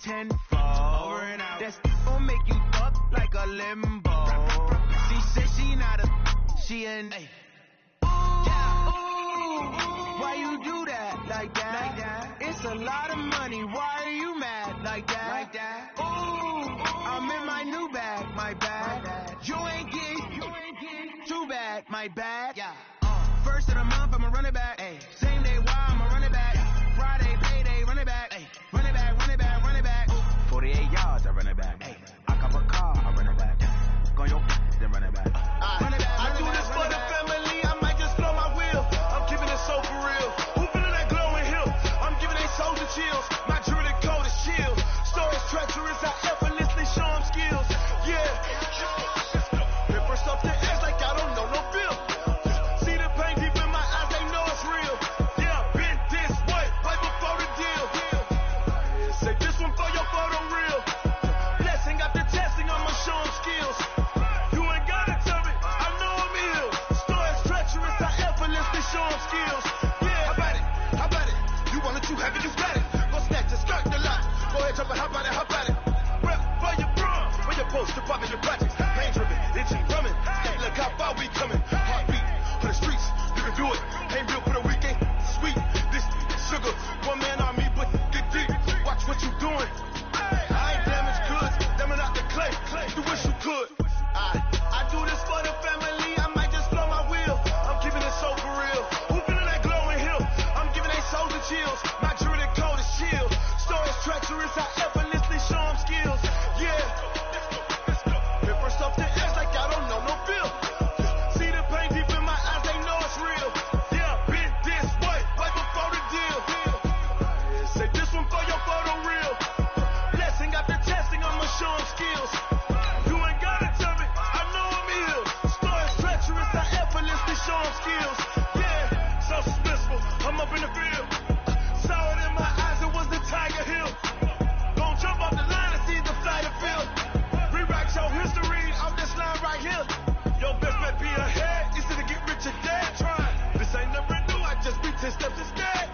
tenfold. Over and out. That's gon' make you up like a limbo. She said she not a, she an. Why you do that like that? It's a lot of money. Why are you mad like that? Ooh, I'm in my new bag, my bag. You ain't getting too bad, my bag. Yeah. First of the month, I'ma run it back. Ay. Same day, why I'ma run it back. Friday, payday, run it back. Ay. Run it back, run it back, run it back. 48 yards, I run it back. Ay. I cop a car, I run it back. Go your then run it back. Run it back, I do this for the family. I might just blow my wheel. I'm keeping it so for real. Who feeling that glowing hill? I'm giving they soldier chills. My jewelry code is shield. Stories treacherous, I effortlessly show them skills. Yeah. Hit first off the edge like I don't know no feel. See the pain deep in my eyes, they know it's real. Yeah, been this way, right before the deal. Say this one for your photo reel. Blessing after testing, I'ma show them skills. You ain't gotta tell me, I know I'm ill. Stories treacherous, I effortlessly show them skills. Yeah, how about it? You want it too heavy, you got it. Go snatch it, skirt the lot. Go ahead, jump it, how about it? Rep for your bro, for your post, to pop in your projects. Pain driven, itching, drumming. Look how far we coming. Heartbeat for the streets, you can do it. Ain't real for the weekend, sweet. This sugar, one man on me, but get deep. Watch what you doing. I ain't damaged goods, damn it out the clay. You wish you could. I do this for the family. I might just blow my wheel. I'm keeping it so for real. Who feeling that glowing hill? I'm giving they soldier chills. My jewelry code is shield. Stories treacherous, I effortlessly show them skills. Yeah. Hit first off the edge like I don't know no feel. See the pain deep in my eyes, they know it's real. Yeah, been this way, right before the deal. Say this one for your photo reel. Blessing after testing, I'ma show them skills. You ain't gotta tell me, I know I'm ill. Stories treacherous, I effortlessly show them skills. Yeah, so suspenseful, I'm up in the field. Saw it in my eyes, it was the Tiger Hill. Gon' jump off the line and see the flight of field. Rewrite your history off this line right here. Your best bet be ahead, easy to get rich or dead. Trying, this ain't never new, I just be 10 steps instead.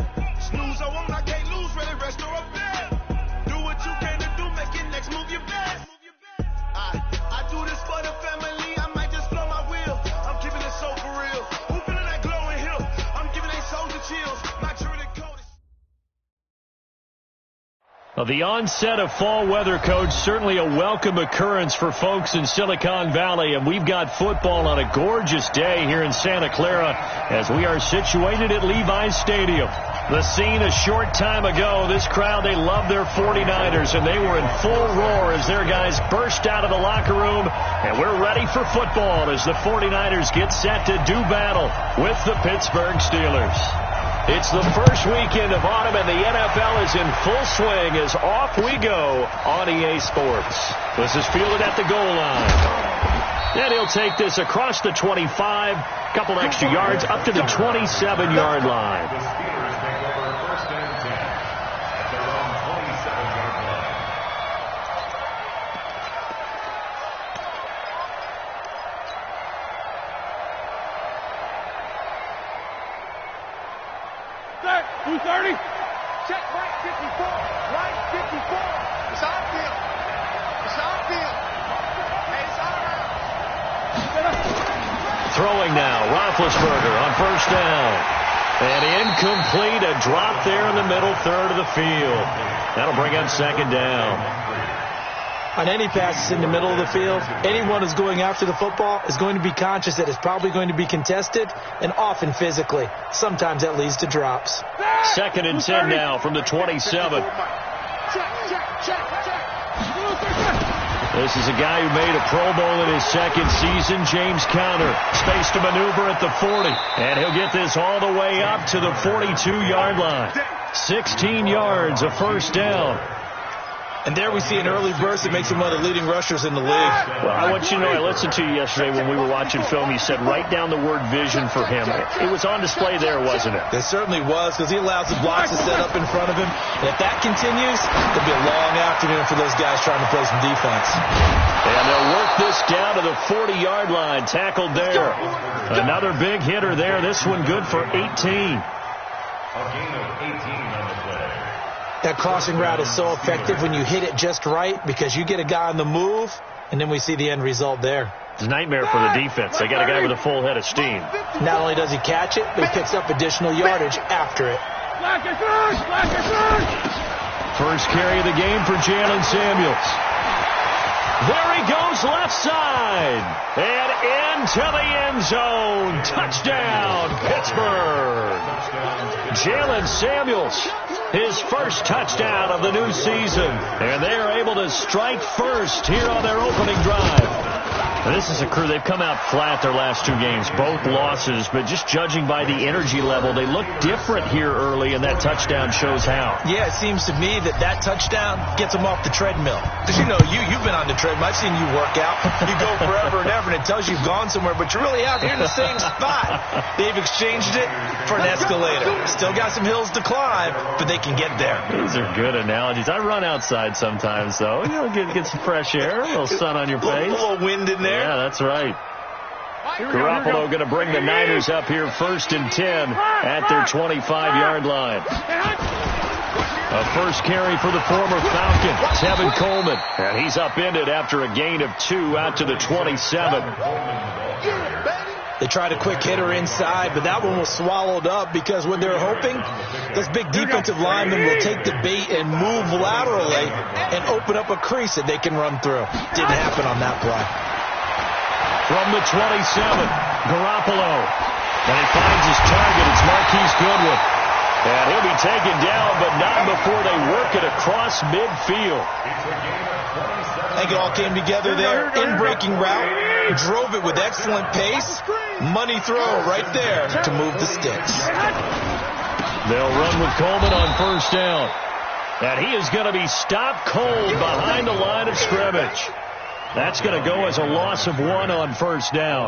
Snooze I won't, I can't lose, ready, rest or up bed. Do what you can to do, make it next move your best. I do this for the family, I might just blow my wheel. I'm keeping it so for real. Who feeling that glowing hill? I'm giving they soldier chills. My jewelry code is... Well, the onset of fall weather, Coach, certainly a welcome occurrence for folks in Silicon Valley, and we've got football on a gorgeous day here in Santa Clara as we are situated at Levi's Stadium. The scene a short time ago, this crowd, they love their 49ers, and they were in full roar as their guys burst out of the locker room, and we're ready for football as the 49ers get set to do battle with the Pittsburgh Steelers. It's the first weekend of autumn, and the NFL is in full swing as off we go on EA Sports. This is fielded at the goal line. And he'll take this across the 25, couple extra yards, up to the 27-yard line. Blue 30. Check right 54. Right 54. It's on field. It's on field. It's on around. Throwing now. Roethlisberger on first down. And incomplete. A drop there in the middle third of the field. That'll bring up second down. On any passes in the middle of the field, anyone who's going after the football is going to be conscious that it's probably going to be contested and often physically. Sometimes that leads to drops. Second and 10 now from the 27. This is a guy who made a Pro Bowl in his second season, James Conner. Space to maneuver at the 40. And he'll get this all the way up to the 42-yard line. 16 yards, a first down. And there we see an early burst that makes him one of the leading rushers in the league. Well, I want you to know, I listened to you yesterday when we were watching film. You said write down the word vision for him. It was on display there, wasn't it? It certainly was, because he allows the blocks to set up in front of him. And if that continues, it'll be a long afternoon for those guys trying to play some defense. And they'll work this down to the 40-yard line. Tackled there. Another big hitter there. This one good for 18. A gain of 18 on the play. That crossing route is so effective when you hit it just right because you get a guy on the move, and then we see the end result there. It's a nightmare for the defense. They got a guy with a full head of steam. Not only does he catch it, but he picks up additional yardage after it. First carry of the game for Jalen Samuels. There he goes left side. And into the end zone. Touchdown, Pittsburgh. Jalen Samuels, his first touchdown of the new season. And they are able to strike first here on their opening drive. This is a crew, they've come out flat their last two games, both losses, but just judging by the energy level, they look different here early, and that touchdown shows how. Yeah, it seems to me that touchdown gets them off the treadmill. Because, you know, you've been on the treadmill. I've seen you work out. You go forever and ever, and it tells you you've gone somewhere, but you're really out here in the same spot. They've exchanged it for an escalator. Still got some hills to climb, but they can get there. These are good analogies. I run outside sometimes, though. You know, get some fresh air, a little sun on your face. A little wind in there. Yeah, that's right. Garoppolo going to bring the Niners up here 1st and 10 at their 25-yard line. A first carry for the former Falcon, Tevin Coleman. And he's upended after a gain of 2 out to the 27. They tried a quick hitter inside, but that one was swallowed up because when they're hoping, those big defensive linemen will take the bait and move laterally and open up a crease that they can run through. Didn't happen on that play. From the 27, Garoppolo. And he finds his target. It's Marquise Goodwin. And he'll be taken down, but not before they work it across midfield. I think it all came together there. In-breaking route. Drove it with excellent pace. Money throw right there to move the sticks. They'll run with Coleman on first down. And he is going to be stopped cold behind the line of scrimmage. That's going to go as a loss of 1 on first down.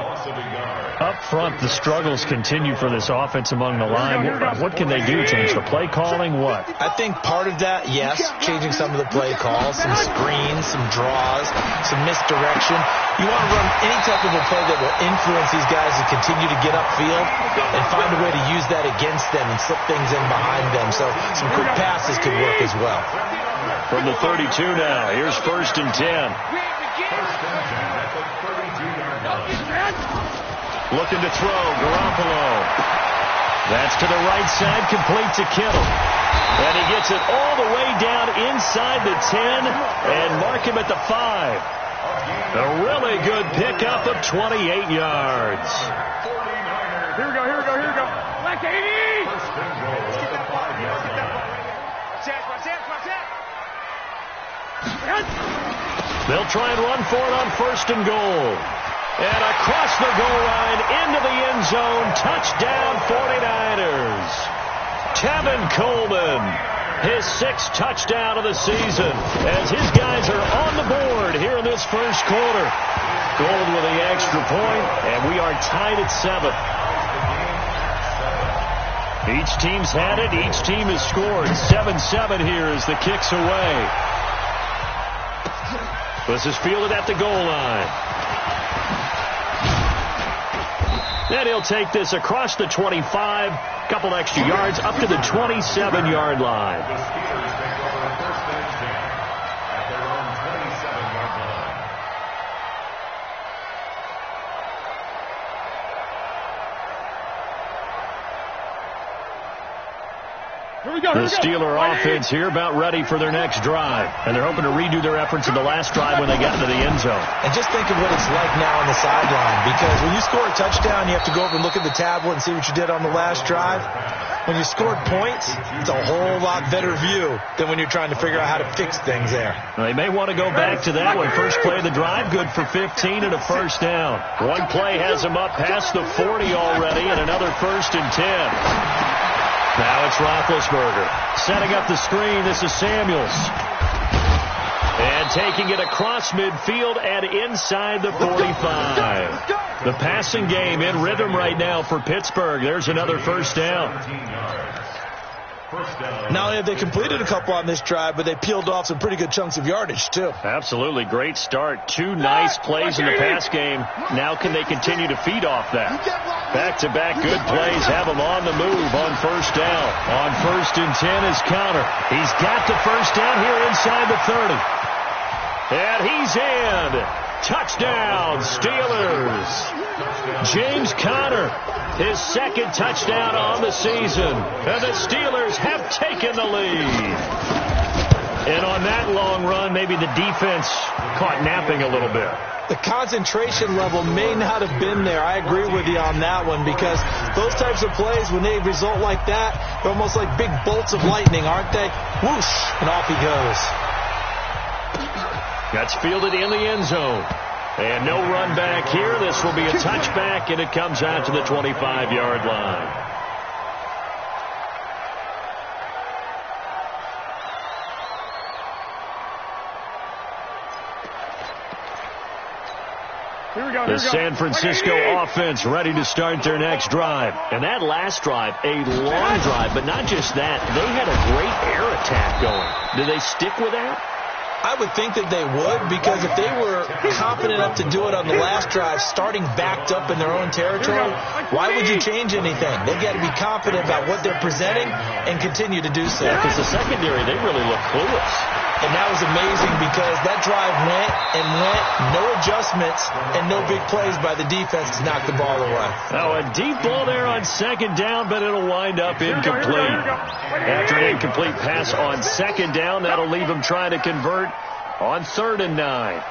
Up front, the struggles continue for this offense among the line. What can they do? Change the play calling? What? I think part of that, yes, changing some of the play calls, some screens, some draws, some misdirection. You want to run any type of a play that will influence these guys to continue to get upfield and find a way to use that against them and slip things in behind them. So some quick passes could work as well. From the 32 now, here's 1st and 10. Looking to throw, Garoppolo. That's to the right side, complete to Kittle. And he gets it all the way down inside the 10 and mark him at the 5. A really good pickup of 28 yards. Here we go. Black 80! They'll try and run for it on 1st and goal. And across the goal line, into the end zone, touchdown 49ers. Tevin Coleman, his 6th touchdown of the season, as his guys are on the board here in this first quarter. Gold with the extra point, and we are tied at 7. Each team's had it, each team has scored. 7-7 here as the kick's away. This is fielded at the goal line. Then he'll take this across the 25, couple extra yards, up to the 27-yard line. The Steeler offense here about ready for their next drive. And they're hoping to redo their efforts in the last drive when they got into the end zone. And just think of what it's like now on the sideline. Because when you score a touchdown, you have to go over and look at the tablet and see what you did on the last drive. When you scored points, it's a whole lot better view than when you're trying to figure out how to fix things there. Well, they may want to go back to that one. First play of the drive, good for 15 and a first down. One play has them up past the 40 already, and another 1st and 10. Now it's Roethlisberger setting up the screen. This is Samuels. And taking it across midfield and inside the 45. The passing game in rhythm right now for Pittsburgh. There's another first down. Not only have they completed a couple on this drive, but they peeled off some pretty good chunks of yardage, too. Absolutely. Great start. 2 nice plays in the pass game. Now can they continue to feed off that? Back-to-back good plays have him on the move on first down. On 1st and 10 is Conner. He's got the first down here inside the 30. And he's in. Touchdown, Steelers. James Conner, his 2nd touchdown on the season. And the Steelers have taken the lead. And on that long run, maybe the defense caught napping a little bit. The concentration level may not have been there. I agree with you on that one, because those types of plays, when they result like that, they're almost like big bolts of lightning, aren't they? Whoosh, and off he goes. That's fielded in the end zone. And no run back here. This will be a touchback, and it comes out to the 25-yard line. The San Francisco offense ready to start their next drive. And that last drive, a long drive, but not just that. They had a great air attack going. Do they stick with that? I would think that they would, because if they were confident enough to do it on the last drive, starting backed up in their own territory, why would you change anything? They've got to be confident about what they're presenting and continue to do so. Because the secondary, they really look clueless. And that was amazing, because that drive went and went, no adjustments, and no big plays by the defense to knock the ball away. Now a deep ball there on 2nd down, but it'll wind up incomplete. After an incomplete pass on 2nd down, that'll leave him trying to convert on 3rd and 9.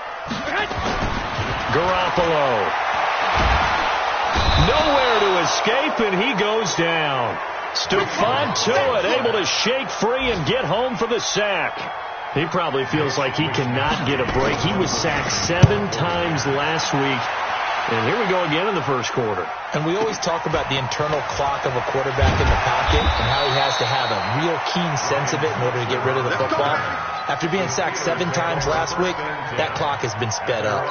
Garoppolo. Nowhere to escape, and he goes down. Stephon Tuitt able to shake free and get home for the sack. He probably feels like he cannot get a break. He was sacked 7 times last week. And here we go again in the first quarter. And we always talk about the internal clock of a quarterback in the pocket and how he has to have a real keen sense of it in order to get rid of the football. After being sacked 7 times last week, that clock has been sped up.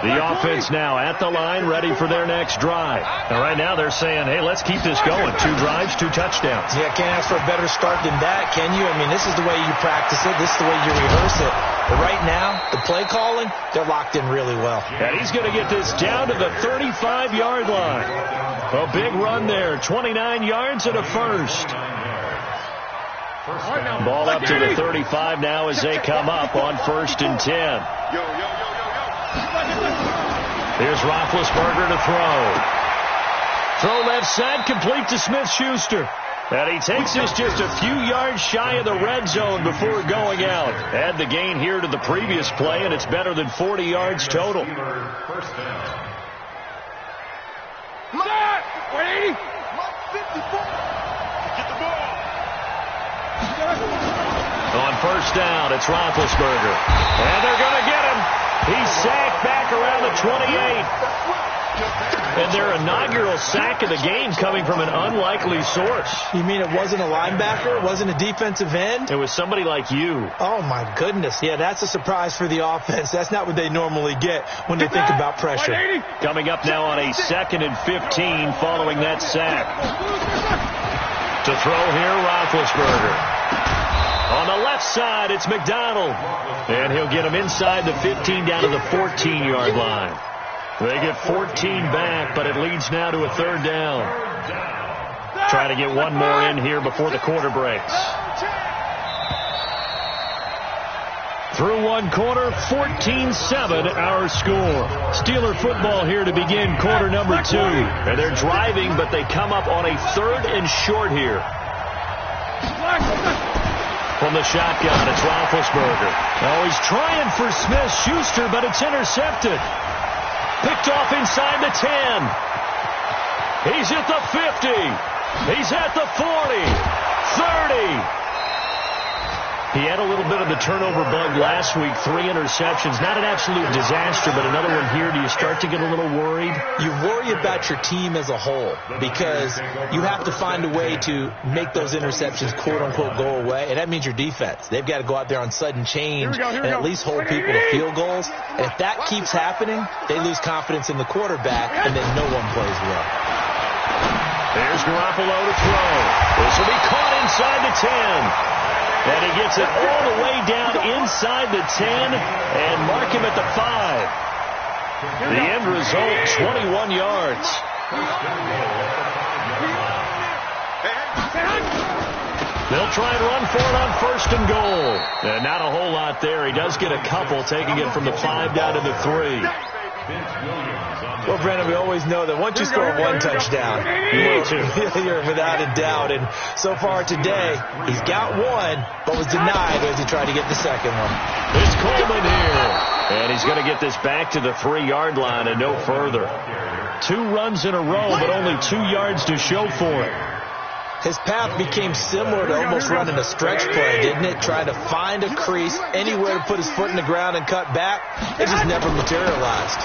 The offense now at the line, ready for their next drive. And right now they're saying, hey, let's keep this going. 2 drives, 2 touchdowns. Yeah, can't ask for a better start than that, can you? I mean, this is the way you practice it. This is the way you rehearse it. But right now, the play calling, they're locked in really well. And he's going to get this down to the 35-yard line. A big run there, 29 yards and a first. Ball up to the 35 now as they come up on 1st and 10. Here's Roethlisberger to throw. Throw left side, complete to Smith-Schuster. And he takes us just a few yards shy of the red zone before going out. Add the gain here to the previous play, and it's better than 40 yards total. On first down, it's Roethlisberger. And they're going to get him. He's sacked back around the 28. And their inaugural sack of the game coming from an unlikely source. You mean it wasn't a linebacker? It wasn't a defensive end? It was somebody like you. Oh, my goodness. Yeah, that's a surprise for the offense. That's not what they normally get when they think about pressure. Coming up now on a 2nd and 15 following that sack. To throw here, Roethlisberger. On the left side, it's McDonald. And he'll get him inside the 15 down to the 14-yard line. They get 14 back, but it leads now to a 3rd down. Trying to get one more in here before the quarter breaks. Through one quarter, 14-7 our score. Steeler football here to begin quarter number 2. And they're driving, but they come up on a 3rd and short here. From the shotgun, it's Roethlisberger. Oh, he's trying for Smith-Schuster, but it's intercepted. Picked off inside the 10. He's at the 50. He's at the 40. 30. He had a little bit of the turnover bug last week. 3 interceptions. Not an absolute disaster, but another one here. Do you start to get a little worried? You worry about your team as a whole because you have to find a way to make those interceptions, quote-unquote, go away. And that means your defense. They've got to go out there on sudden change and at least hold people to field goals. And if that keeps happening, they lose confidence in the quarterback, and then no one plays well. There's Garoppolo to throw. This will be caught inside the 10. And he gets it all the way down inside the 10 and mark him at the 5. The end result, 21 yards. They'll try and run for it on 1st and goal. And not a whole lot there. He does get a couple, taking it from the 5 down to the 3. Well, Brandon, we always know that once you score one touchdown, you're without a doubt. And so far today, he's got one, but was denied as he tried to get the second one. It's Coleman here. And he's going to get this back to the 3-yard line and no further. 2 runs in a row, but only 2 yards to show for it. His path became similar to almost running a stretch play, didn't it? Trying to find a crease, anywhere to put his foot in the ground and cut back. It just never materialized.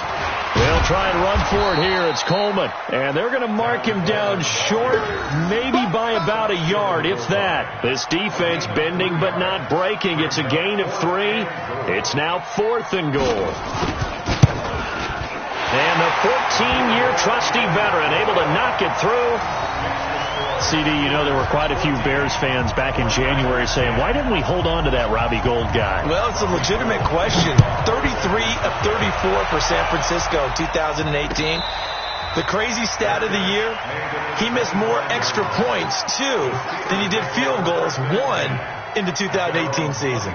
They'll try and run for it here. It's Coleman. And they're going to mark him down short, maybe by about a yard, if that. This defense bending but not breaking. It's a gain of 3. It's now 4th and goal. And the 14-year trusty veteran able to knock it through. CD, you know there were quite a few Bears fans back in January saying, why didn't we hold on to that Robbie Gould guy? Well, it's a legitimate question. 33 of 34 for San Francisco 2018. The crazy stat of the year, he missed more extra points, 2, than he did field goals, 1, in the 2018 season.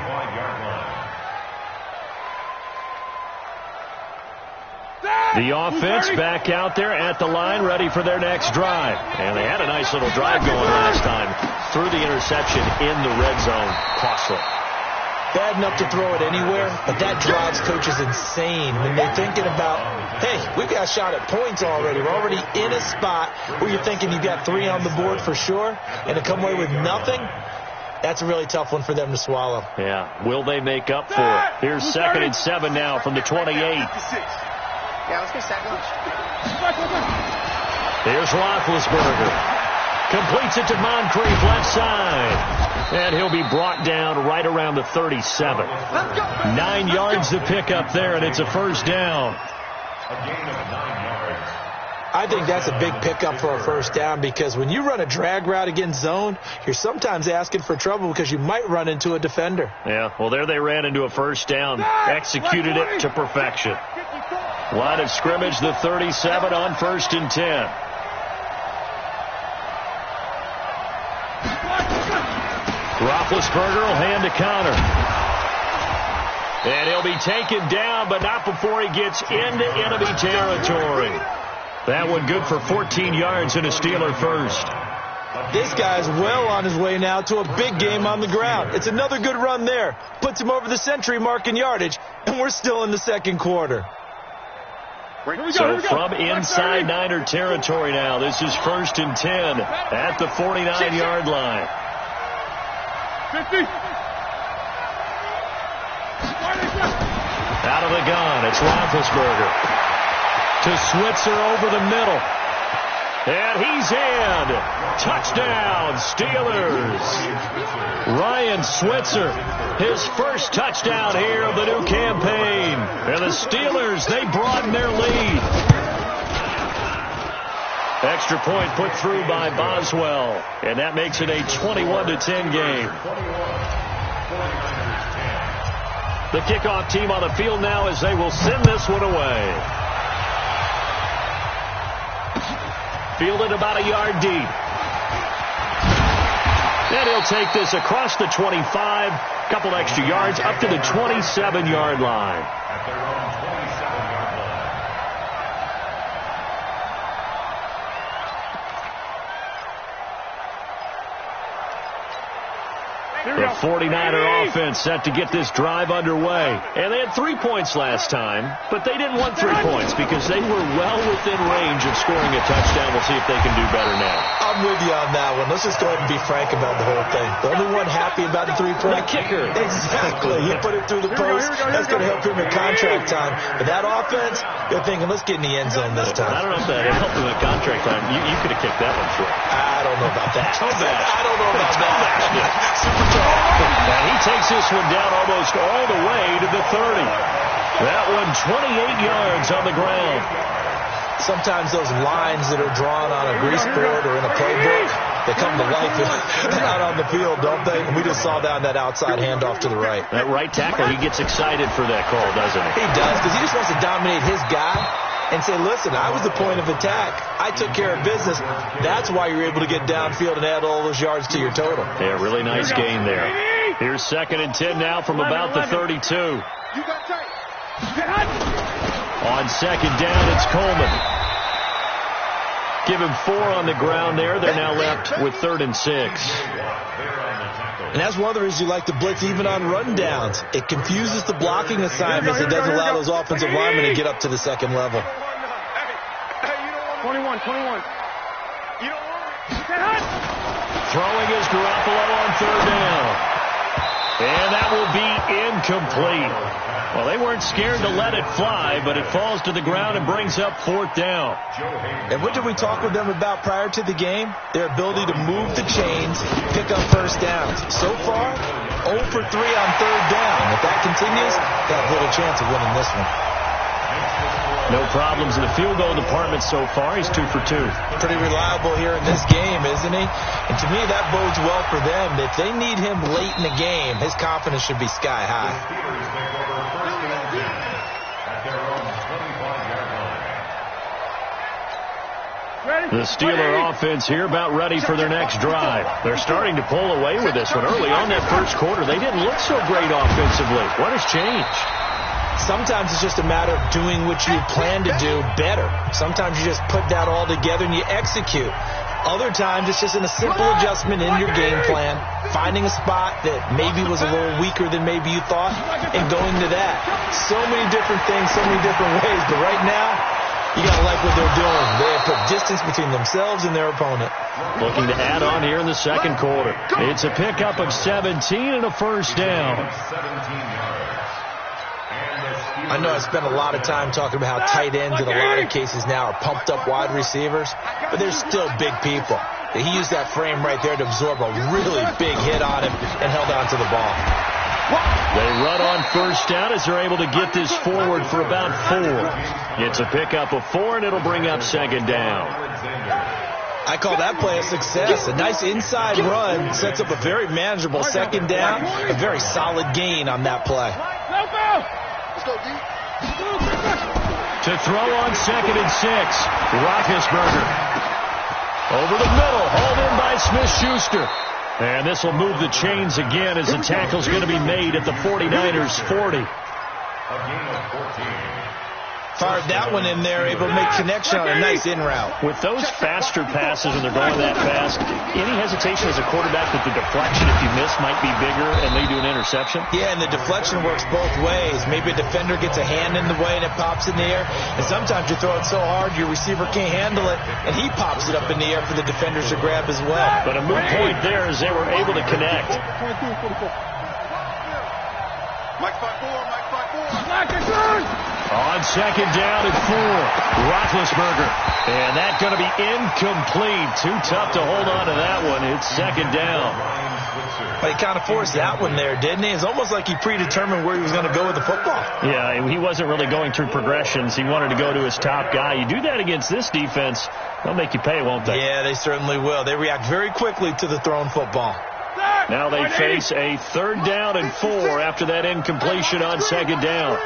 The offense back out there at the line, ready for their next drive. And they had a nice little drive going last time. Threw the interception in the red zone. Costly. Bad enough to throw it anywhere, but that drives coaches insane when they're thinking about, hey, we've got a shot at points already. We're already in a spot where you're thinking you've got 3 on the board for sure, and to come away with nothing, that's a really tough one for them to swallow. Yeah. Will they make up for it? Here's 2nd and 7 now from the 28. Yeah, let's get second. Here's Roethlisberger. Completes it to Moncrief, left side. And he'll be brought down right around the 37. 9 yards to pick up there, and it's a 1st down. I think that's a big pickup for a 1st down because when you run a drag route against zone, you're sometimes asking for trouble because you might run into a defender. Yeah, well, there they ran into a 1st down. Executed it to perfection. Line of scrimmage, the 37 on 1st and 10. Roethlisberger will hand to counter. And he'll be taken down, but not before he gets into enemy territory. That one good for 14 yards and a Steeler 1st. This guy's well on his way now to a big game on the ground. It's another good run there. Puts him over the century mark in yardage, and we're still in the 2nd quarter. So from inside Niner territory now, this is 1st and 10 at the 49-yard line. 50. Out of the gun, it's Roethlisberger. To Switzer over the middle. And he's in. Touchdown, Steelers. Ryan Switzer, his 1st touchdown here of the new campaign. And the Steelers, they broaden their lead. Extra point put through by Boswell. And that makes it a 21-10 game. The kickoff team on the field now as they will send this one away. Fielded about a yard deep. And he'll take this across the 25, couple extra yards, up to the 27-yard line. The 49er offense set to get this drive underway. And they had 3 points last time, but they didn't want 3 points because they were well within range of scoring a touchdown. We'll see if they can do better now. I'm with you on that one. Let's just go ahead and be frank about the whole thing. The only one happy about the 3-point? The kicker. Exactly. He put it through the post. That's going to help him in contract time. But that offense, you're thinking, let's get in the end zone this time. I don't know if that helped him in contract time. You could have kicked that one short. I don't know about that. I don't know about that. Super tough. And he takes this one down almost all the way to the 30. That one 28 yards on the ground. Sometimes those lines that are drawn on a grease board or in a playbook, they come to life out on the field, don't they? And we just saw down that outside handoff to the right. That right tackle, he gets excited for that call, doesn't he? He does, because he just wants to dominate his guy. and say, listen, I was the point of attack. I took care of business. That's why you're able to get downfield and add all those yards to your total. Yeah, really nice gain there. Here's 2nd and 10 now from about the 32. On 2nd down, it's Coleman. Give him 4 on the ground there. They're now left with 3rd and 6. And that's one of the reasons you like to blitz even on rundowns. It confuses the blocking assignments. It doesn't allow those offensive linemen to get up to the second level. 21. Throwing is Garoppolo on 3rd down. And that will be incomplete. Well, they weren't scared to let it fly, but it falls to the ground and brings up 4th down. And what did we talk with them about prior to the game? Their ability to move the chains, pick up first downs. So far, 0 for 3 on 3rd down. If that continues, got a little chance of winning this one. No problems in the field goal department so far. He's 2 for 2. Pretty reliable here in this game, isn't he? And to me, that bodes well for them. If they need him late in the game, his confidence should be sky high. The Steeler offense here about ready for their next drive. They're starting to pull away with this one. Early on that first quarter, they didn't look so great offensively. What has changed? Sometimes it's just a matter of doing what you plan to do better. Sometimes you just put that all together and you execute. Other times it's just a simple adjustment in your game plan, finding a spot that maybe was a little weaker than maybe you thought, and going to that. So many different things, so many different ways, but right now, you got to like what they're doing. They have put distance between themselves and their opponent. Looking to add on here in the second quarter. It's a pickup of 17 and a first down. I know I spent a lot of time talking about how tight ends in a lot of cases now are pumped up wide receivers, but they're still big people. He used that frame right there to absorb a really big hit on him and held on to the ball. They run on first down as they're able to get this forward for about 4. It's a pickup of 4, and it'll bring up 2nd down. I call that play a success. A nice inside run sets up a very manageable 2nd down, a very solid gain on that play. To throw on 2nd and 6, Roethlisberger. Over the middle, hauled in by Smith-Schuster. And this will move the chains again as the tackle's going to be made at the 49ers 40. Fired that one in there, able to make connection on a nice in route. With those faster passes and they're going that fast, any hesitation as a quarterback that the deflection, if you miss, might be bigger and lead to an interception? Yeah, and the deflection works both ways. Maybe a defender gets a hand in the way and it pops in the air. And sometimes you throw it so hard your receiver can't handle it, and he pops it up in the air for the defenders to grab as well. But a moot point there as they were able to connect. On 2nd down and 4, Roethlisberger. And that's going to be incomplete. Too tough to hold on to that one. It's 2nd down. But he kind of forced that one there, didn't he? It's almost like he predetermined where he was going to go with the football. Yeah, he wasn't really going through progressions. He wanted to go to his top guy. You do that against this defense, they'll make you pay, won't they? Yeah, they certainly will. They react very quickly to the thrown football. Now they face a 3rd down and 4 after that incompletion on 2nd down.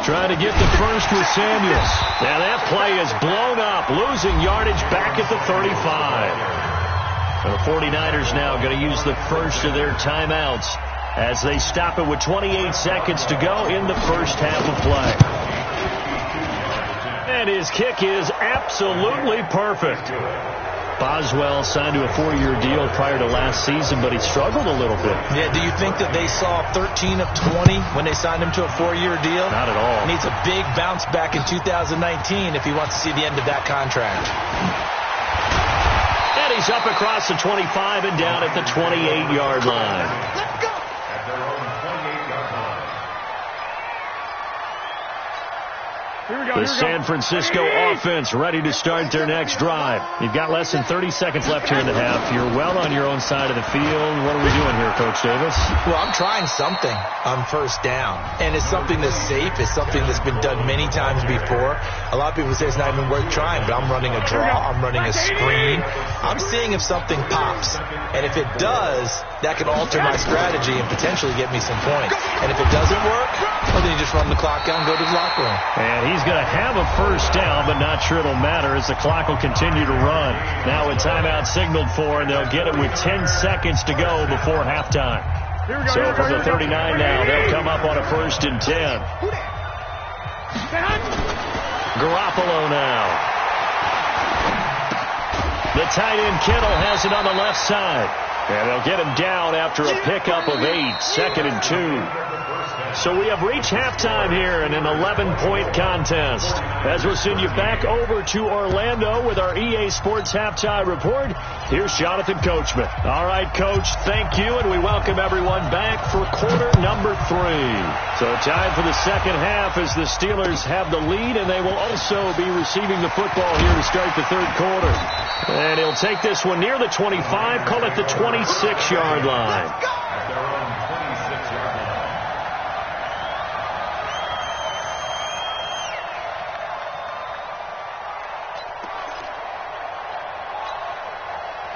Trying to get the first with Samuels. Now that play is blown up, losing yardage back at the 35. The 49ers now going to use the first of their timeouts as they stop it with 28 seconds to go in the first half of play. And his kick is absolutely perfect. Boswell signed to a 4-year deal prior to last season, but he struggled a little bit. Yeah, do you think that they saw 13 of 20 when they signed him to a 4-year deal? Not at all. Needs a big bounce back in 2019 if he wants to see the end of that contract. And he's up across the 25 and down at the 28-yard line. Let's go. The San Francisco offense ready to start their next drive. You've got less than 30 seconds left here in the half. You're well on your own side of the field. What are we doing here, Coach Davis? Well, I'm trying something on first down, and it's something that's safe. It's something that's been done many times before. A lot of people say it's not even worth trying, but I'm running a draw. I'm running a screen. I'm seeing if something pops, and if it does, that can alter my strategy and potentially get me some points. And if it doesn't work, well, then you just run the clock down and go to the locker room. And he's going to have a first down, but not sure it'll matter as the clock will continue to run. Now a timeout signaled for, and they'll get it with 10 seconds to go before halftime. So from the 39 now, they'll come up on a 1st and 10. Garoppolo now. The tight end Kittle has it on the left side. And they'll get him down after a pickup of 8, 2nd and 2. So we have reached halftime here in an 11-point contest. As we'll send you back over to Orlando with our EA Sports Halftime Report, here's Jonathan Coachman. All right, Coach, thank you, and we welcome everyone back for quarter number 3. So time for the second half as the Steelers have the lead, and they will also be receiving the football here to start the third quarter. And he'll take this one near the 25, call it the 26-yard line.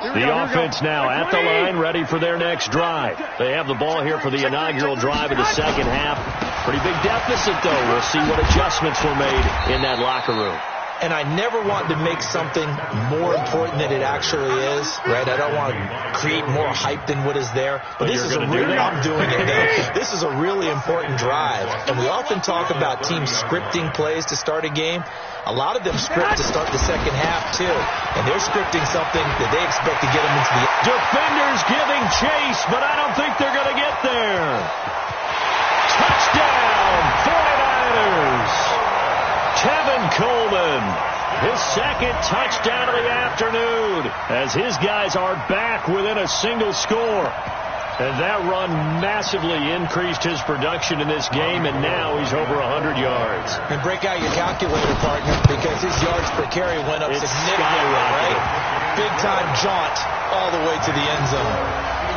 The offense now at the line, ready for their next drive. They have the ball here for the inaugural drive of the second half. Pretty big deficit, though. We'll see what adjustments were made in that locker room. And I never want to make something more important than it actually is, right? I don't want to create more hype than what is there. But this is a really, I'm doing it though. This is a really important drive. And we often talk about teams scripting plays to start a game. A lot of them script to start the second half, too. And they're scripting something that they expect to get them into the... Defenders giving chase, but I don't think they're going to get there. Touchdown, 49ers. Tevin Coleman, his second touchdown of the afternoon, as his guys are back within a single score. And that run massively increased his production in this game, and now he's over 100 yards. And break out your calculator, partner, because his yards per carry went up significantly, right? Big-time jaunt all the way to the end zone.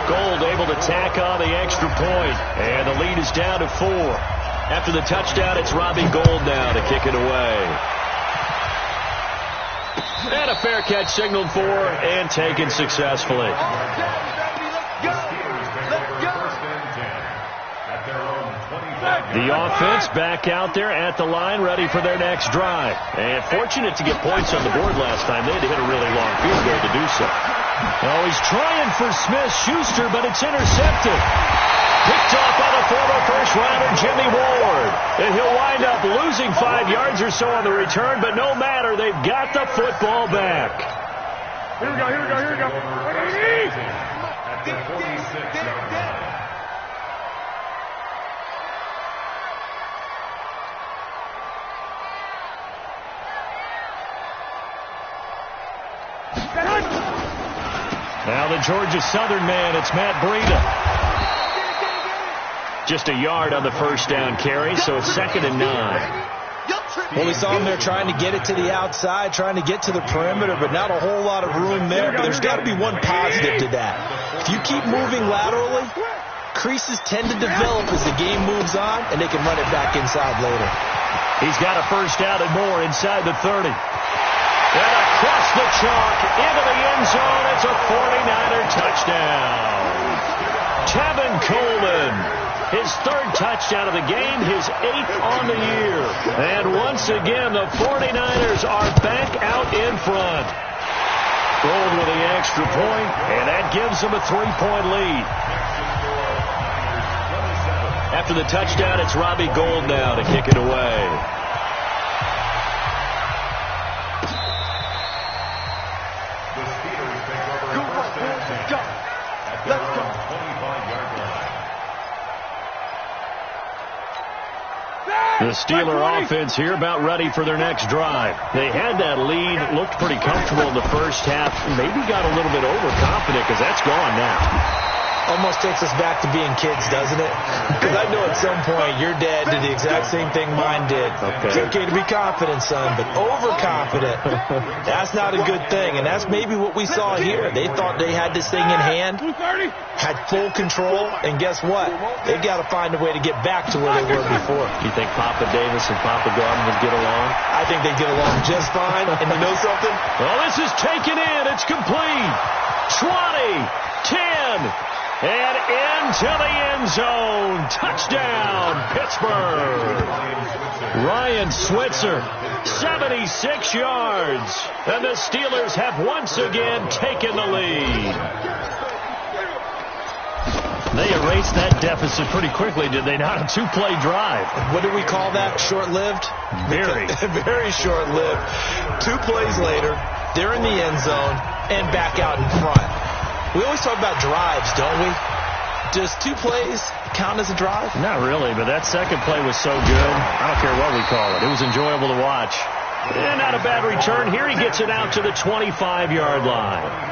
Gold able to tack on the extra point, and the lead is down to 4. After the touchdown, it's Robbie Gould now to kick it away. And a fair catch signaled for and taken successfully. The offense back out there at the line, ready for their next drive. And fortunate to get points on the board last time. They had to hit a really long field goal to do so. Oh, he's trying for Smith-Schuster, but it's intercepted. Picked off by the former first-rounder Jimmy Ward. And he'll wind up losing 5 yards or so on the return, but no matter, they've got the football back. Here we go, here we go, here we go. Now the Georgia Southern man, it's Matt Breida. Just a yard on the first down carry, so it's 2nd and 9. Well, we saw him there trying to get it to the outside, trying to get to the perimeter, but not a whole lot of room there. But there's got to be one positive to that. If you keep moving laterally, creases tend to develop as the game moves on, and they can run it back inside later. He's got a first down and more inside the 30. And across the chalk, into the end zone, it's a 49er touchdown. Tevin Coleman, his 3rd touchdown of the game, his 8th on the year. And once again, the 49ers are back out in front. Gold with the extra point, and that gives them a 3-point lead. After the touchdown, it's Robbie Gould now to kick it away. The Steeler offense here about ready for their next drive. They had that lead, looked pretty comfortable in the first half, maybe got a little bit overconfident because that's gone now. Almost takes us back to being kids, doesn't it? Because I know at some point your dad did the exact same thing mine did. Okay. It's okay to be confident, son, but overconfident, that's not a good thing. And that's maybe what we saw here. They thought they had this thing in hand, had full control, and guess what? They've got to find a way to get back to where they were before. Do you think Papa Davis and Papa Gordon would get along? I think they get along just fine. And you know something? Well, this is taken in. It's complete. 20, 10. And into the end zone. Touchdown, Pittsburgh. Ryan Switzer, 76 yards. And the Steelers have once again taken the lead. They erased that deficit pretty quickly, did they not? A two-play drive. What do we call that? Short-lived? Very. Very short-lived. 2 plays later, they're in the end zone and back out in front. We always talk about drives, don't we? Does 2 plays count as a drive? Not really, but that second play was so good. I don't care what we call it. It was enjoyable to watch. And not a bad return. Here he gets it out to the 25-yard line.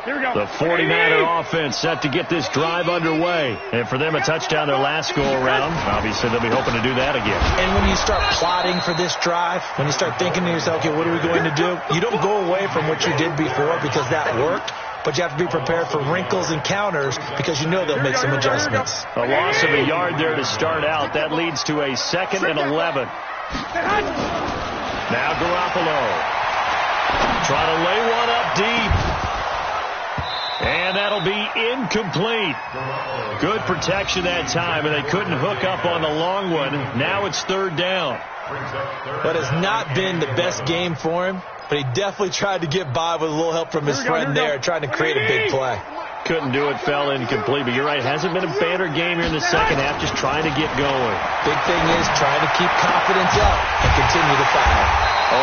The 49er offense set to get this drive underway. And for them, a touchdown their last go-around. Obviously, they'll be hoping to do that again. And when you start plotting for this drive, when you start thinking to yourself, okay, what are we going to do? You don't go away from what you did before because that worked. But you have to be prepared for wrinkles and counters because you know they'll make some adjustments. A loss of a yard there to start out. That leads to a 2nd and 11. Now Garoppolo. Try to lay one up deep. And that'll be incomplete. Good protection that time, and they couldn't hook up on the long one. Now it's 3rd down. But it's not been the best game for him, but he definitely tried to get by with a little help from his friend there, trying to create a big play. Couldn't do it, fell incomplete. But you're right, hasn't been a banner game here in the second half, just trying to get going. Big thing is trying to keep confidence up and continue to fire.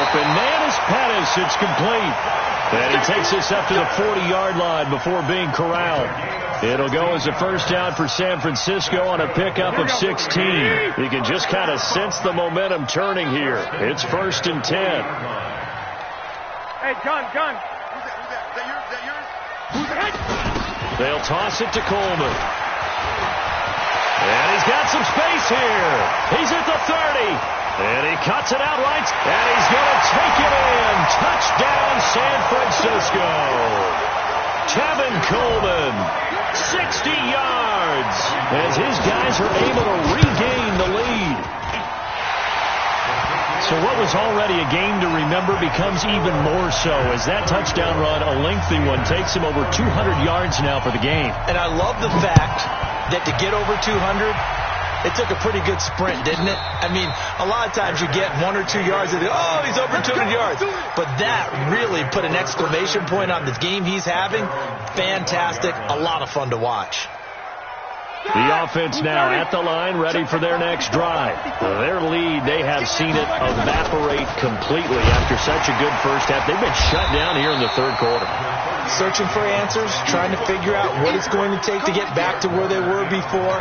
Open man is Pettis. It's complete. And he takes this up to the 40-yard line before being corralled. It'll go as a first down for San Francisco on a pickup of 16. You can just kind of sense the momentum turning here. It's 1st and 10. Hey, John. Is that yours? They'll toss it to Coleman. And he's got some space here. He's at the 30. And he cuts it out right, and he's going to take it in. Touchdown, San Francisco. Tevin Coleman, 60 yards, as his guys are able to regain the lead. So what was already a game to remember becomes even more so as that touchdown run, a lengthy one, takes him over 200 yards now for the game. And I love the fact that to get over 200, it took a pretty good sprint, didn't it? I mean, a lot of times you get 1 or 2 yards and oh, he's over 200 yards. But that really put an exclamation point on the game he's having. Fantastic. A lot of fun to watch. The offense now at the line, ready for their next drive. Their lead, they have seen it evaporate completely after such a good first half. They've been shut down here in the 3rd quarter. Searching for answers, trying to figure out what it's going to take to get back to where they were before.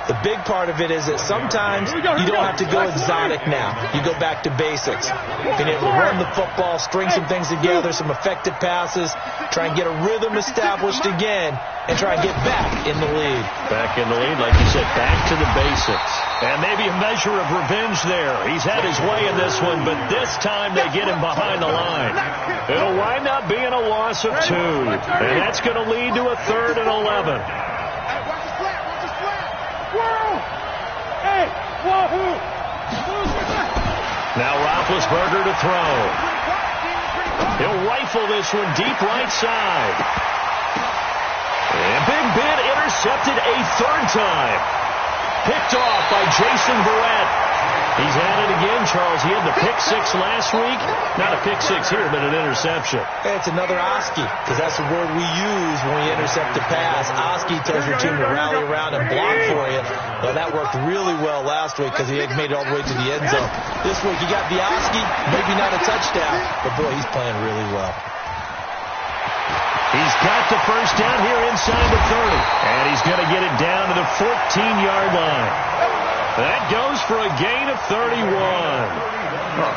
The big part of it is that sometimes you don't have to go exotic now. You go back to basics. Being able to run the football, string some things together, some effective passes, try and get a rhythm established again, and try and get back in the lead. Back in the lead, like you said, back to the basics. And maybe a measure of revenge there. He's had his way in this one, but this time they get him behind the line. It'll wind up being a loss of 2. And that's going to lead to a 3rd and 11. Now Roethlisberger to throw. He'll rifle this one deep right side. And Big Ben intercepted a 3rd time. Picked off by Jason Verrett. He's at it again, Charles. He had the pick 6 last week. Not a pick 6 here, but an interception. Hey, it's another Oski, because that's the word we use when we intercept a pass. Oski tells your team to rally around and block for you. Well, that worked really well last week because he had made it all the way to the end zone. This week, you got the Oski, maybe not a touchdown, but boy, he's playing really well. He's got the first down here inside the 30. And he's going to get it down to the 14-yard line. That goes for a gain of 31.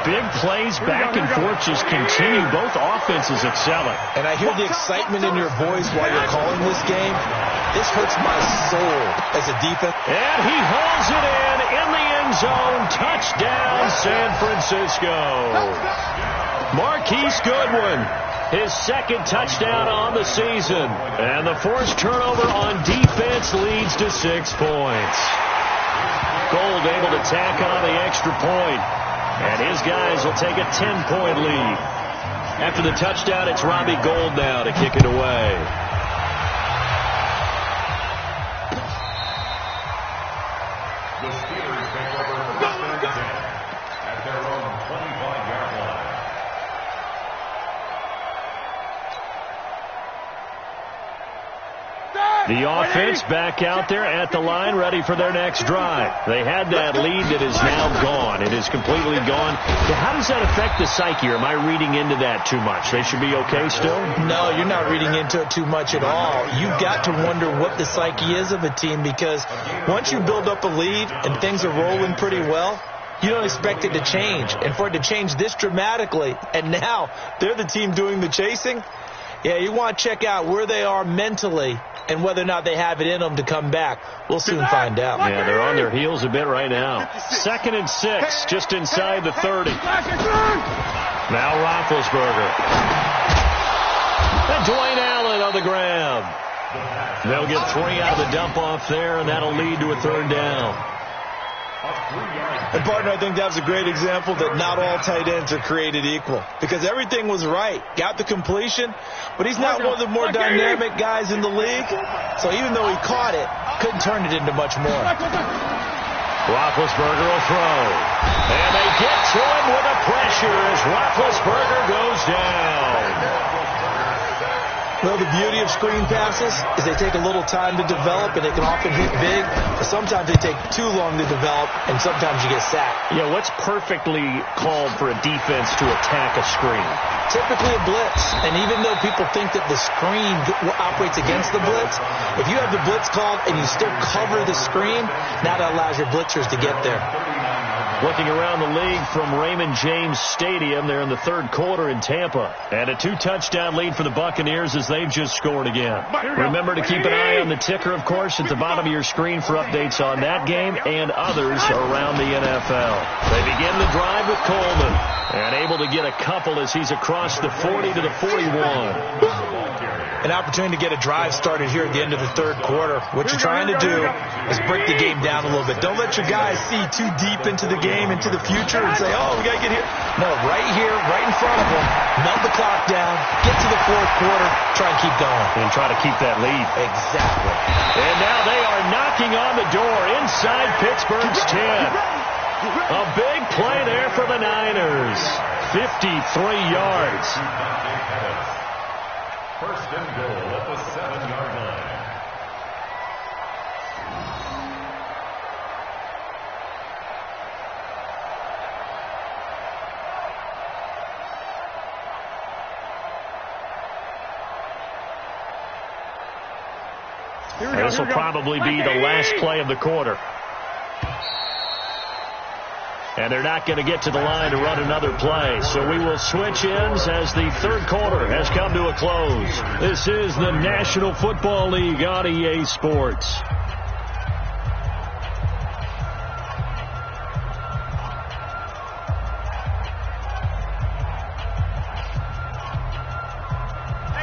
Big plays back and forth just continue. Both offenses excelling. And I hear the excitement in your voice while you're calling this game. This hurts my soul as a defense. And he hauls it in the end zone. Touchdown, San Francisco. Marquise Goodwin, his second touchdown on the season. And the forced turnover on defense leads to 6 points. Gold able to tack on the extra point. And his guys will take a 10-point lead. After the touchdown, it's Robbie Gould now to kick it away. The Steelers take over first and 10 at their own 25-yard line. The offense back out there at the line, ready for their next drive. They had that lead that is now gone. It is completely gone. How does that affect the psyche? Or am I reading into that too much? They should be okay still? No, you're not reading into it too much at all. You've got to wonder what the psyche is of a team, because once you build up a lead and things are rolling pretty well, you don't expect it to change. And for it to change this dramatically, and now they're the team doing the chasing, yeah, you want to check out where they are mentally and whether or not they have it in them to come back. We'll soon find out. Yeah, they're on their heels a bit right now. 2nd and 6, just inside the 30. Now Roethlisberger. And Dwayne Allen on the ground. They'll get 3 out of the dump-off there, and that'll lead to a 3rd down. And, partner, I think that was a great example that not all tight ends are created equal, because everything was right. Got the completion, but he's not one of the more dynamic guys in the league. So even though he caught it, couldn't turn it into much more. Roethlisberger will throw. And they get to him with the pressure as Roethlisberger goes down. Well, the beauty of screen passes is they take a little time to develop, and they can often hit big, but sometimes they take too long to develop, and sometimes you get sacked. Yeah, what's perfectly called for a defense to attack a screen? Typically a blitz, and even though people think that the screen operates against the blitz, if you have the blitz called and you still cover the screen, now that allows your blitzers to get there. Looking around the league from Raymond James Stadium, they're in the 3rd quarter in Tampa. And a 2-touchdown lead for the Buccaneers as they've just scored again. Remember to keep an eye on the ticker, of course, at the bottom of your screen for updates on that game and others around the NFL. They begin the drive with Coleman, and able to get a couple as he's across the 40 to the 41. An opportunity to get a drive started here at the end of the 3rd quarter. What you're trying to do is break the game down a little bit. Don't let your guys see too deep into the game, into the future, and say, oh, we got to get here. No, right here, right in front of them, melt the clock down, get to the 4th quarter, try and keep going. And try to keep that lead. Exactly. And now they are knocking on the door inside Pittsburgh's 10. A big play there for the Niners. 53 yards. First and goal at the 7-yard line. This will probably be the last play of the quarter. And they're not going to get to the line to run another play. So we will switch ends as the 3rd quarter has come to a close. This is the National Football League on EA Sports.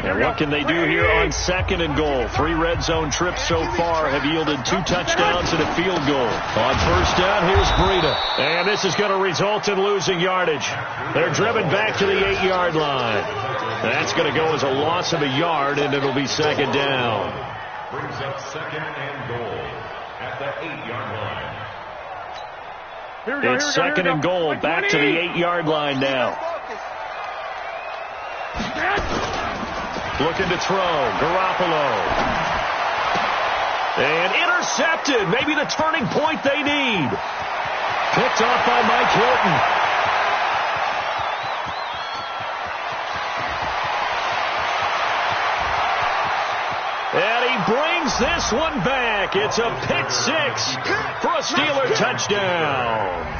And what can they do here on 2nd and goal? 3 red zone trips so far have yielded 2 touchdowns and a field goal. On 1st down, here's Breida. And this is going to result in losing yardage. They're driven back to the 8-yard line. That's going to go as a loss of a yard, and it'll be 2nd down. Brings up 2nd and goal at the 8-yard line. It's 2nd and goal, back to the 8-yard line now. Looking to throw. Garoppolo. And intercepted. Maybe the turning point they need. Picked off by Mike Hilton. brings this one back. It's a pick six for a Steeler touchdown.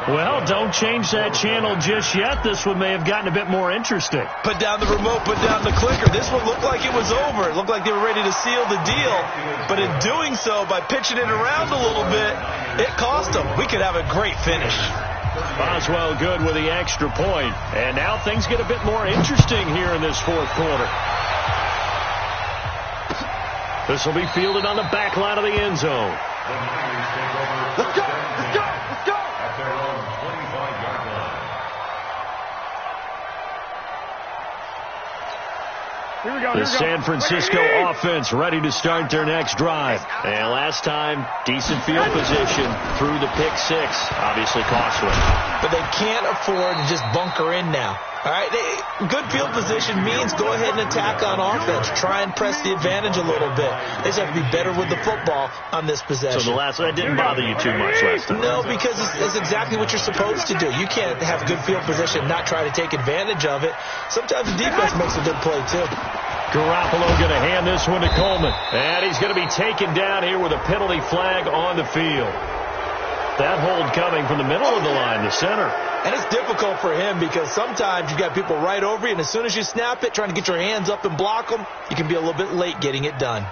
Well, don't change that channel just yet. This one may have gotten a bit more interesting. Put down the remote, put down the clicker. This one looked like it was over. It looked like they were ready to seal the deal. But in doing so, by pitching it around a little bit, it cost them. We could have a great finish. Boswell good with the extra point. And now things get a bit more interesting here in this fourth quarter. This will be fielded on the back line of the end zone. Let's go! Let's go! Let's go! At their own 25-yard line. Here we go. The San Francisco offense ready to start their next drive. And last time, decent field position through the pick six. Obviously costly. But they can't afford to just bunker in now. All right, good field position means go ahead and attack on offense. Try and press the advantage a little bit. They just have to be better with the football on this possession. So that didn't bother you too much last time? No, because it's exactly what you're supposed to do. You can't have good field position and not try to take advantage of it. Sometimes the defense makes a good play, too. Garoppolo going to hand this one to Coleman. And he's going to be taken down here with a penalty flag on the field. That hold coming from the middle of the line, the center. And it's difficult for him because sometimes you got people right over you, and as soon as you snap it, trying to get your hands up and block them, you can be a little bit late getting it done.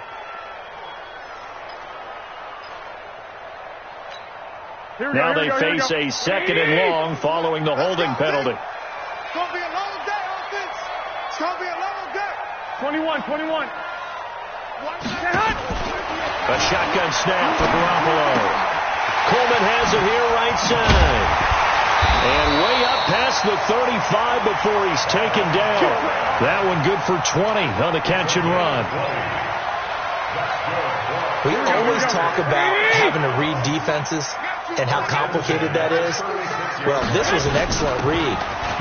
Now they face a second and long following the holding penalty. It's going to be a long day, offense. It's going to be a long day. 21. A shotgun snap for Garoppolo. Coleman has it here right side. And way up past the 35 before he's taken down. That one good for 20 on the catch and run. We always talk about having to read defenses and how complicated that is. Well, this was an excellent read.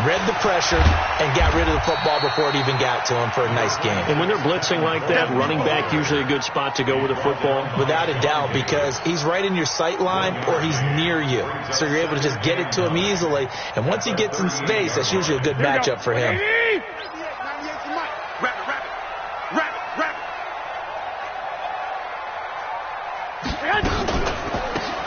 Read the pressure and got rid of the football before it even got to him for a nice game. And when they're blitzing like that, running back usually a good spot to go with the football? Without a doubt, because he's right in your sight line or he's near you. So you're able to just get it to him easily. And once he gets in space, that's usually a good matchup for him.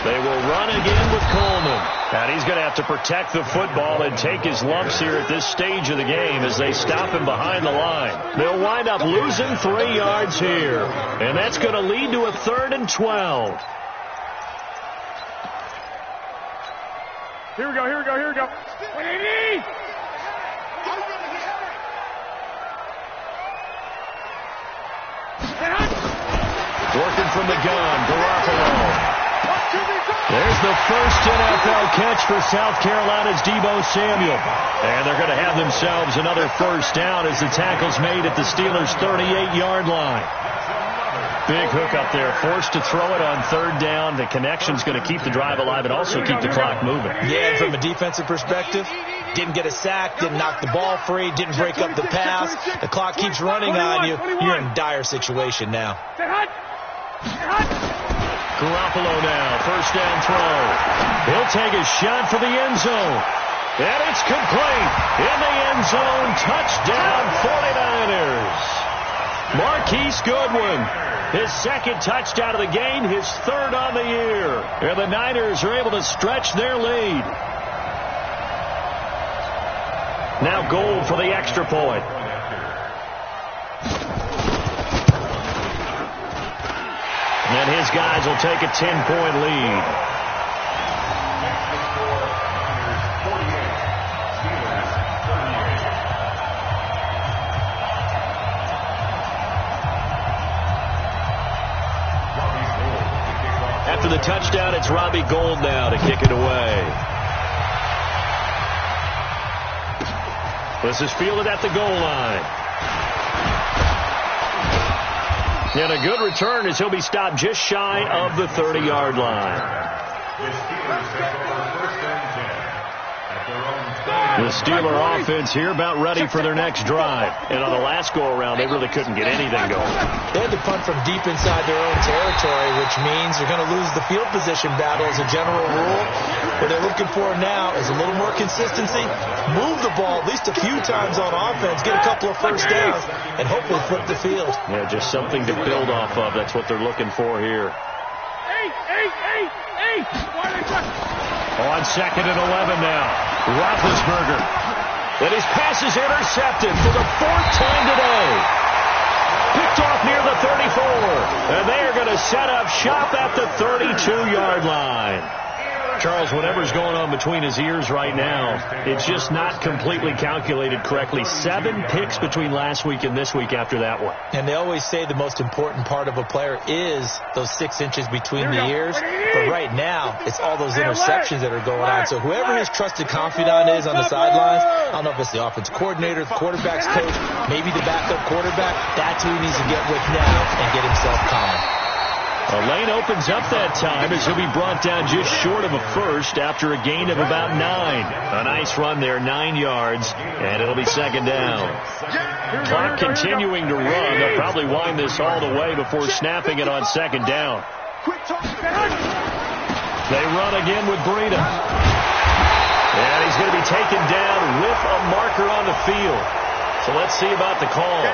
They will run again with Coleman. And he's going to have to protect the football and take his lumps here at this stage of the game as they stop him behind the line. They'll wind up losing 3 yards here. And that's going to lead to a 3rd and 12. Here we go. Working from the gun, Garoppolo. There's the first NFL catch for South Carolina's Deebo Samuel. And they're going to have themselves another first down as the tackle's made at the Steelers' 38-yard line. Big hook up there, forced to throw it on 3rd down. The connection's going to keep the drive alive and also keep the clock moving. Yeah, and from a defensive perspective, didn't get a sack, didn't knock the ball free, didn't break up the pass. The clock keeps running on you. You're in a dire situation now. Garoppolo now, first down throw. He'll take a shot for the end zone. And it's complete. In the end zone, touchdown 49ers. Marquise Goodwin, his 2nd touchdown of the game, his 3rd on the year. And the Niners are able to stretch their lead. Now Gold for the extra point. And his guys will take a 10-point lead. After the touchdown, it's Robbie Gould now to kick it away. This is fielded at the goal line. And a good return as he'll be stopped just shy of the 30-yard line. The Steeler offense here about ready for their next drive. And on the last go-around, they really couldn't get anything going. They had to punt from deep inside their own territory, which means you're going to lose the field position battle as a general rule. What they're looking for now is a little more consistency, move the ball at least a few times on offense, get a couple of first downs, and hopefully flip the field. Yeah, just something to build off of. That's what they're looking for here. On 2nd and 11 now. Roethlisberger. And his pass is intercepted for the 4th time today. Picked off near the 34. And they are going to set up shop at the 32-yard line. Charles, whatever's going on between his ears right now, it's just not completely calculated correctly. 7 picks between last week and this week after that one. And they always say the most important part of a player is those 6 inches between the ears. But right now, it's all those interceptions that are going on. So whoever his trusted confidant is on the sidelines, I don't know if it's the offensive coordinator, the quarterback's coach, maybe the backup quarterback, that's who he needs to get with now and get himself calm. A lane opens up that time as he'll be brought down just short of a first after a gain of about 9. A nice run there, 9 yards, and it'll be 2nd down. Clock continuing to run. They'll probably wind this all the way before snapping it on 2nd down. They run again with Breida. And he's going to be taken down with a marker on the field. So let's see about the call.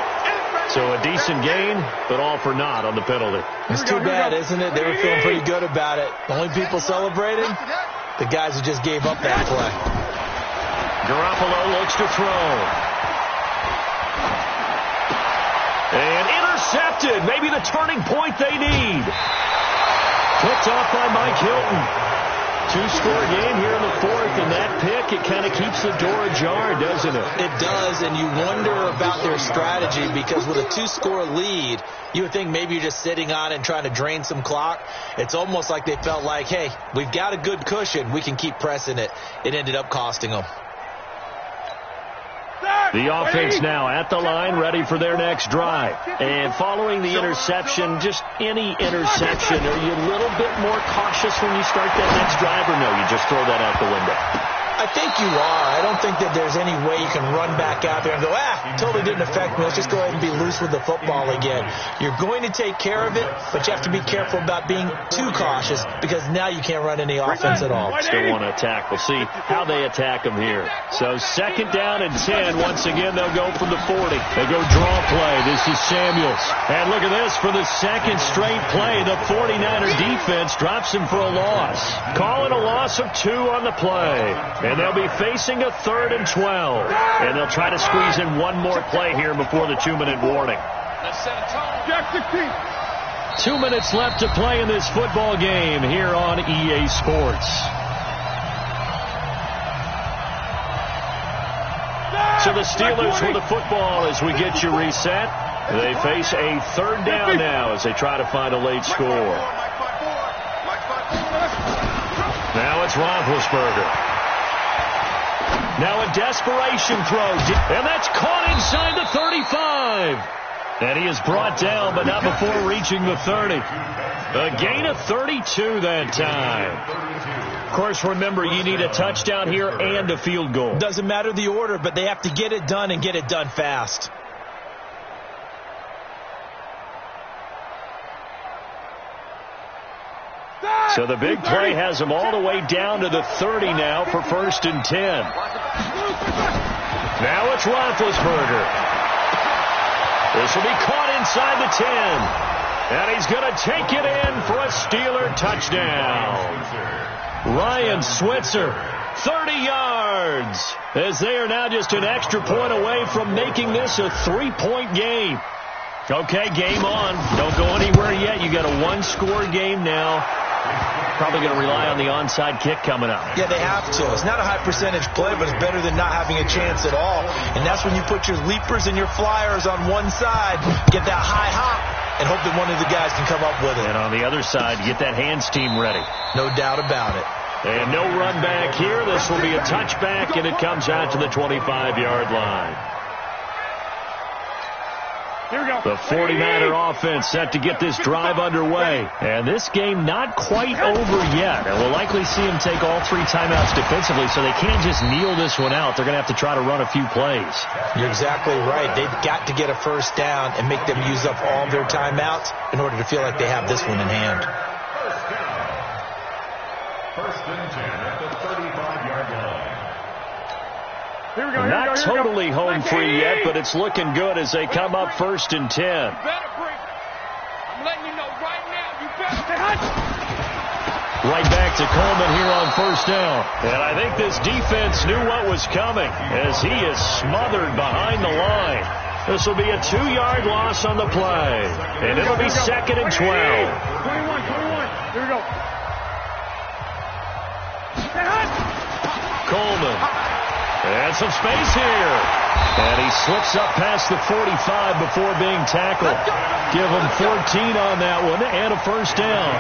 So a decent gain, but all for naught on the penalty. It's too bad, isn't it? They were feeling pretty good about it. The only people celebrating, the guys who just gave up that play. Garoppolo looks to throw. And intercepted. Maybe the turning point they need. Picked off by Mike Hilton. 2-score game here in the 4th, and that pick, it kind of keeps the door ajar, doesn't it? It does, and you wonder about their strategy because with a 2-score lead, you would think maybe you're just sitting on it and trying to drain some clock. It's almost like they felt like, hey, we've got a good cushion. We can keep pressing it. It ended up costing them. The offense now at the line, ready for their next drive. And following the interception, just any interception, are you a little bit more cautious when you start that next drive, or no, you just throw that out the window? I think you are. I don't think that there's any way you can run back out there and go, totally didn't affect me. Let's just go ahead and be loose with the football again. You're going to take care of it, but you have to be careful about being too cautious because now you can't run any offense at all. Still want to attack. We'll see how they attack them here. So 2nd down and 10. Once again, they'll go from the 40. They go draw play. This is Samuels. And look at this. For the 2nd straight play, the 49er defense drops him for a loss. Calling a loss of 2 on the play. And they'll be facing a 3rd and 12. And they'll try to squeeze in one more play here before the 2-minute warning. 2 minutes left to play in this football game here on EA Sports. So the Steelers with the football as we get you reset. They face a 3rd down now as they try to find a late score. Now it's Roethlisberger. Now a desperation throw, and that's caught inside the 35. And he is brought down, but not before reaching the 30. A gain of 32 that time. Of course, remember, you need a touchdown here and a field goal. Doesn't matter the order, but they have to get it done and get it done fast. So the big play has them all the way down to the 30 now for 1st and 10. Now it's Roethlisberger. This will be caught inside the 10. And he's going to take it in for a Steeler touchdown. Ryan Switzer, 30 yards, as they are now just an extra point away from making this a 3-point game. Okay, game on. Don't go anywhere yet. You got a 1-score game now. Probably going to rely on the onside kick coming up. Yeah, they have to. It's not a high percentage play, but it's better than not having a chance at all. And that's when you put your leapers and your flyers on one side, get that high hop, and hope that one of the guys can come up with it. And on the other side, get that hands team ready. No doubt about it. And no run back here. This will be a touchback, and it comes out to the 25-yard line. Here we go. The 49er offense set to get this drive underway. And this game not quite over yet. And we'll likely see them take all 3 timeouts defensively, so they can't just kneel this one out. They're going to have to try to run a few plays. You're exactly right. They've got to get a 1st down and make them use up all their timeouts in order to feel like they have this one in hand. First and 10 at the 35-yard line. Here we go. Not totally home free yet, but it's looking good as they come up first and 10. You better bring it. I'm letting you know right now. You better. Right back to Coleman here on first down. And I think this defense knew what was coming as he is smothered behind the line. This will be a 2-yard loss on the play. And it'll be second and 12. 21. Here we go. Coleman. And some space here. And he slips up past the 45 before being tackled. Give him 14 on that one and a first down.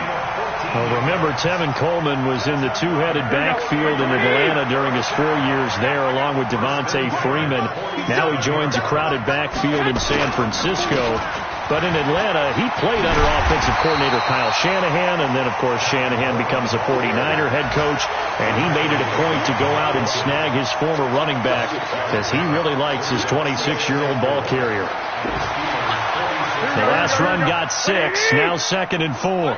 Well, remember, Tevin Coleman was in the two-headed backfield in Atlanta during his 4 years there, along with Devontae Freeman. Now he joins a crowded backfield in San Francisco. But in Atlanta, he played under offensive coordinator Kyle Shanahan, and then, of course, Shanahan becomes a 49er head coach, and he made it a point to go out and snag his former running back, as he really likes his 26-year-old ball carrier. The last run got 6, now second and 4.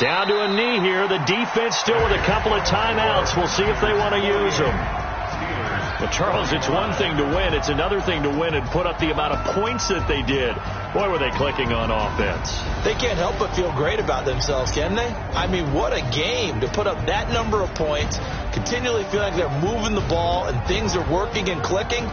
Down to a knee here. The defense still with a couple of timeouts. We'll see if they want to use them. Well, Charles, it's one thing to win. It's another thing to win and put up the amount of points that they did. Boy, were they clicking on offense. They can't help but feel great about themselves, can they? I mean, what a game to put up that number of points, continually feel like they're moving the ball and things are working and clicking.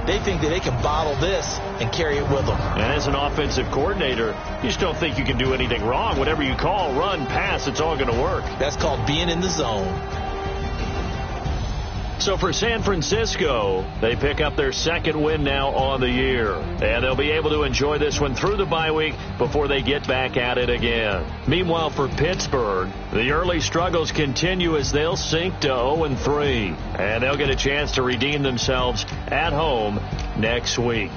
They think that they can bottle this and carry it with them. And as an offensive coordinator, you just don't think you can do anything wrong. Whatever you call, run, pass, it's all going to work. That's called being in the zone. So for San Francisco, they pick up their second win now on the year. And they'll be able to enjoy this one through the bye week before they get back at it again. Meanwhile, for Pittsburgh, the early struggles continue as they'll sink to 0-3. And they'll get a chance to redeem themselves at home next week.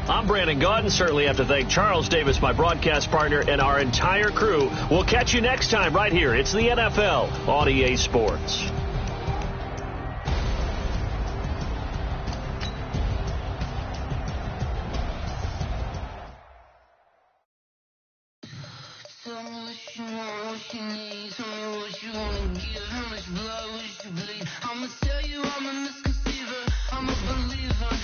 I'm Brandon Gaudin. Certainly have to thank Charles Davis, my broadcast partner, and our entire crew. We'll catch you next time right here. It's the NFL on EA Sports. I'ma tell you I'm a misconceiver, I'm a believer.